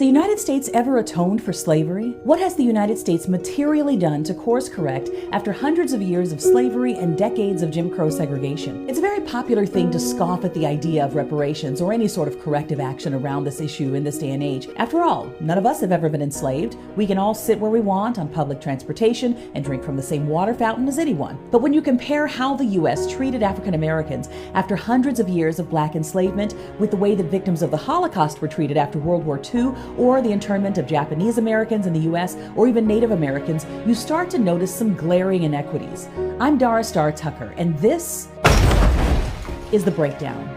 the United States ever atoned for slavery? What has the United States materially done to course correct after hundreds of years of slavery and decades of Jim Crow segregation? It's a very popular thing to scoff at the idea of reparations or any sort of corrective action around this issue in this day and age. After all, none of us have ever been enslaved. We can all sit where we want on public transportation and drink from the same water fountain as anyone. But when you compare how the U.S. treated African Americans after hundreds of years of black enslavement with the way that victims of the Holocaust were treated after World War II, or the internment of Japanese Americans in the U.S., or even Native Americans, you start to notice some glaring inequities. I'm Dara Starr Tucker, and this is The Breakdown.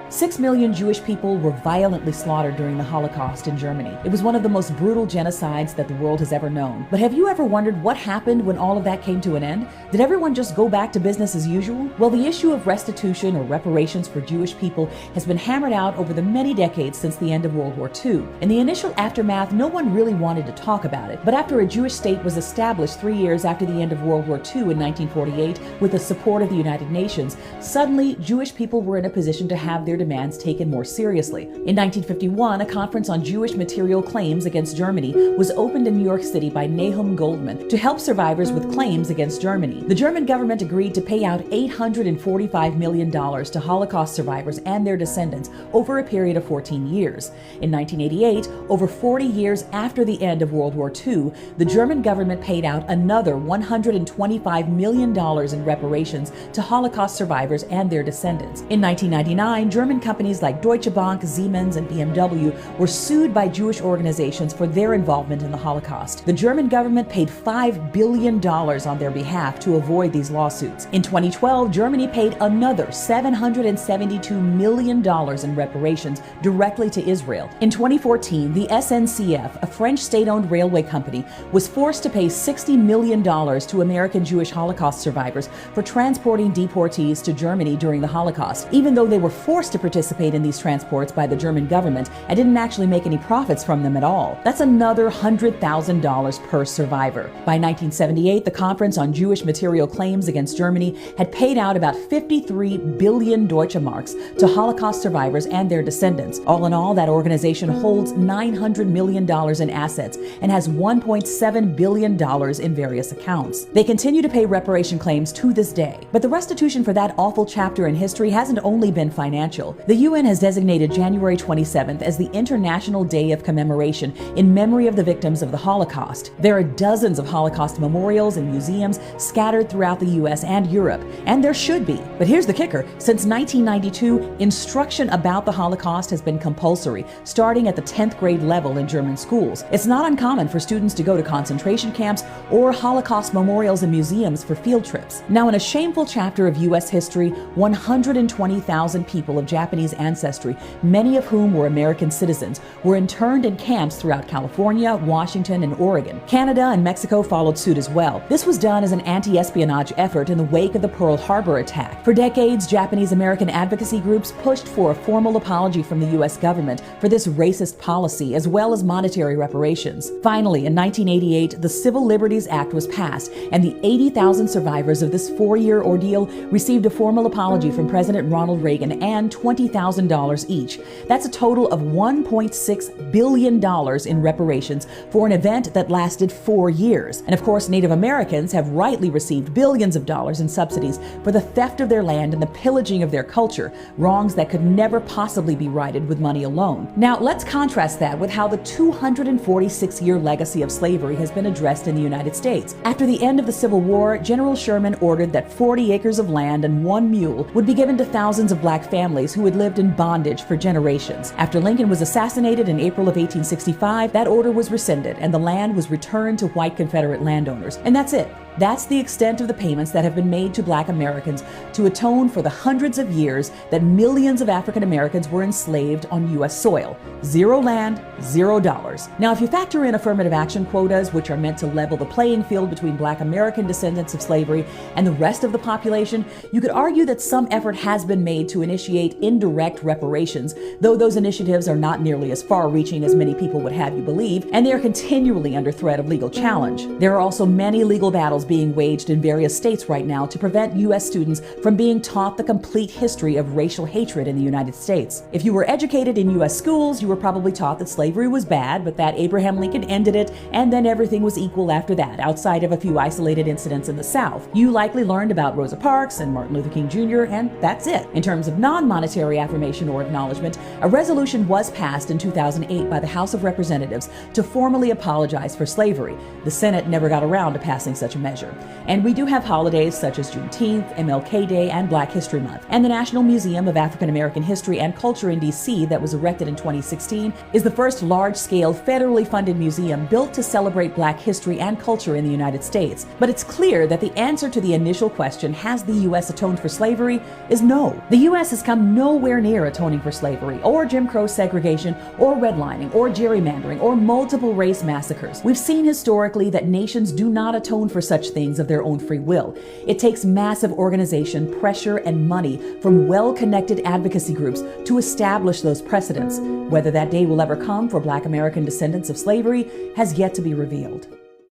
6 million Jewish people were violently slaughtered during the Holocaust in Germany. It was one of the most brutal genocides that the world has ever known. But have you ever wondered what happened when all of that came to an end? Did everyone just go back to business as usual? Well, the issue of restitution or reparations for Jewish people has been hammered out over the many decades since the end of World War II. In the initial aftermath, no one really wanted to talk about it. But after a Jewish state was established 3 years after the end of World War II in 1948 with the support of the United Nations, suddenly Jewish people were in a position to have their demands taken more seriously. In 1951, a conference on Jewish material claims against Germany was opened in New York City by Nahum Goldman to help survivors with claims against Germany. The German government agreed to pay out $845 million to Holocaust survivors and their descendants over a period of 14 years. In 1988, over 40 years after the end of World War II, the German government paid out another $125 million in reparations to Holocaust survivors and their descendants. In 1999, German companies like Deutsche Bank, Siemens, and BMW were sued by Jewish organizations for their involvement in the Holocaust. The German government paid $5 billion on their behalf to avoid these lawsuits. In 2012, Germany paid another $772 million in reparations directly to Israel. In 2014, the SNCF, a French state-owned railway company, was forced to pay $60 million to American Jewish Holocaust survivors for transporting deportees to Germany during the Holocaust, even though they were forced to participate in these transports by the German government and didn't actually make any profits from them at all. That's another $100,000 per survivor. By 1978, the Conference on Jewish Material Claims against Germany had paid out about 53 billion Deutsche Marks to Holocaust survivors and their descendants. All in all, that organization holds $900 million in assets and has $1.7 billion in various accounts. They continue to pay reparation claims to this day, but the restitution for that awful chapter in history hasn't only been financial. The UN has designated January 27th as the International Day of Commemoration in memory of the victims of the Holocaust. There are dozens of Holocaust memorials and museums scattered throughout the US and Europe, and there should be. But here's the kicker. Since 1992, instruction about the Holocaust has been compulsory, starting at the 10th grade level in German schools. It's not uncommon for students to go to concentration camps or Holocaust memorials and museums for field trips. Now, in a shameful chapter of US history, 120,000 people of Japanese ancestry, many of whom were American citizens, were interned in camps throughout California, Washington, and Oregon. Canada and Mexico followed suit as well. This was done as an anti-espionage effort in the wake of the Pearl Harbor attack. For decades, Japanese American advocacy groups pushed for a formal apology from the U.S. government for this racist policy, as well as monetary reparations. Finally, in 1988, the Civil Liberties Act was passed, and the 80,000 survivors of this 4-year ordeal received a formal apology from President Ronald Reagan and $20,000 each. That's a total of $1.6 billion in reparations for an event that lasted 4 years. And of course, Native Americans have rightly received billions of dollars in subsidies for the theft of their land and the pillaging of their culture, wrongs that could never possibly be righted with money alone. Now, let's contrast that with how the 246-year legacy of slavery has been addressed in the United States. After the end of the Civil War, General Sherman ordered that 40 acres of land and 1 mule would be given to thousands of black families who had lived in bondage for generations. After Lincoln was assassinated in April of 1865, that order was rescinded and the land was returned to white Confederate landowners. And that's it. That's the extent of the payments that have been made to black Americans to atone for the hundreds of years that millions of African Americans were enslaved on U.S. soil. Zero land, $0. Now, if you factor in affirmative action quotas, which are meant to level the playing field between black American descendants of slavery and the rest of the population, you could argue that some effort has been made to initiate indirect reparations, though those initiatives are not nearly as far-reaching as many people would have you believe, and they are continually under threat of legal challenge. There are also many legal battles battles being waged in various states right now to prevent U.S. students from being taught the complete history of racial hatred in the United States. If you were educated in U.S. schools, you were probably taught that slavery was bad, but that Abraham Lincoln ended it, and then everything was equal after that, outside of a few isolated incidents in the South. You likely learned about Rosa Parks and Martin Luther King Jr., and that's it. In terms of non-monetary affirmation or acknowledgement, a resolution was passed in 2008 by the House of Representatives to formally apologize for slavery. The Senate never got around to passing such a measure. And we do have holidays such as Juneteenth, MLK Day, and Black History Month. And the National Museum of African American History and Culture in D.C. that was erected in 2016 is the first large-scale federally funded museum built to celebrate Black history and culture in the United States. But it's clear that the answer to the initial question, has the U.S. atoned for slavery, is no. The U.S. has come nowhere near atoning for slavery, or Jim Crow segregation, or redlining, or gerrymandering, or multiple race massacres. We've seen historically that nations do not atone for such things of their own free will. It takes massive organization, pressure, and money from well-connected advocacy groups to establish those precedents. Whether that day will ever come for Black American descendants of slavery has yet to be revealed.